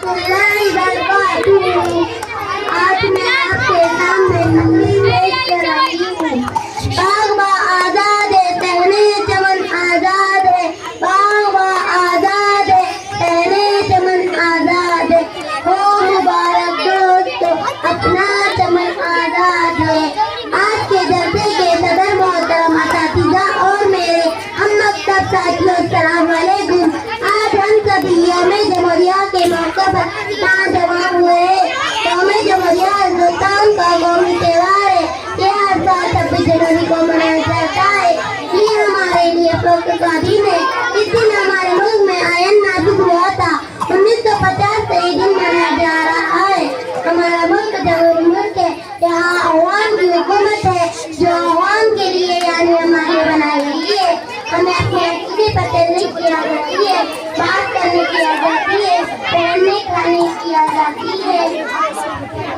اللہ وبرکاتہ۔ آج میں آپ کے سامنے تقریر پیش کر رہی ہوں۔ باغ با آزاد ہے، تہنے چمن آزاد ہے، باغ با آزاد ہے، تہنے چمن آزاد ہے، ہو مبارک دوستو اپنا چمن آزاد ہے۔ آج کے جلسے کے صدر محترم اساتذہ اور میرے ہم مکتب ساتھیوں، السلام علیکم۔ آج ہم سبھی یوم جمہوریہ کے موقع پر یہاں جمع ہوئے ہیں۔ یوم جمہوریہ ہندوستان کا قومی تہوار ہے۔ یہ ہر سال 26 جنوری کو منایا جاتا ہے۔ یہ ہمارے لیے فخر کا دن ہے۔ اس دن ہمارے ملک میں آئین نافذ ہوا تھا۔ 1950 سے یہ دن منایا جا رہا ہے۔ ہمارا ملک جمہوری ملک ہے۔ یہاں عوام کی حکومت ہے جو عوام کے لیے یعنی ہمارے بنائی گئی ہے۔ ہمیں اپنے عقیدے پر چلنے کی آزادی ہے، بات کرنے کی آزادی ہے، پہننے کھانے کی آزادی ہے۔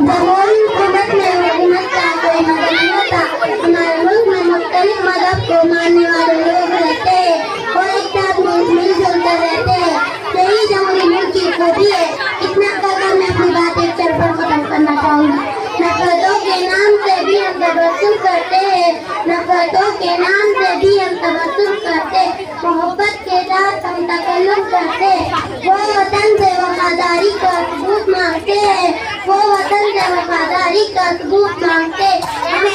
جمہوری حکومت میں حکومت کا کوئی مذہب نہیں ہوتا۔ ہمارے ملک میں مختلف مذہب کو ماننے والے لوگ رہتے ہیں اور ایک ساتھ مل جل کر رہتے ہیں۔ یہی جمہوری ملک کی خوبی ہے۔ اتنا کہہ کر میں اپنی بات ایک طرف پر ختم کرنا چاہوں گی۔ نفرتوں کے نام سے بھی ہم تبسم کرتے ہیں، نفرتوں کے نام سے بھی ہم تبسم کرتے، محبت کے ساتھ ہم تکلم کرتے۔ وہ وطن سے وفاداری کا ثبوت مانگتے ہیں، وہ وطن سے وفاداری کا ثبوت مانگتے۔ ہم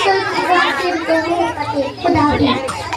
تو خدا حافظ۔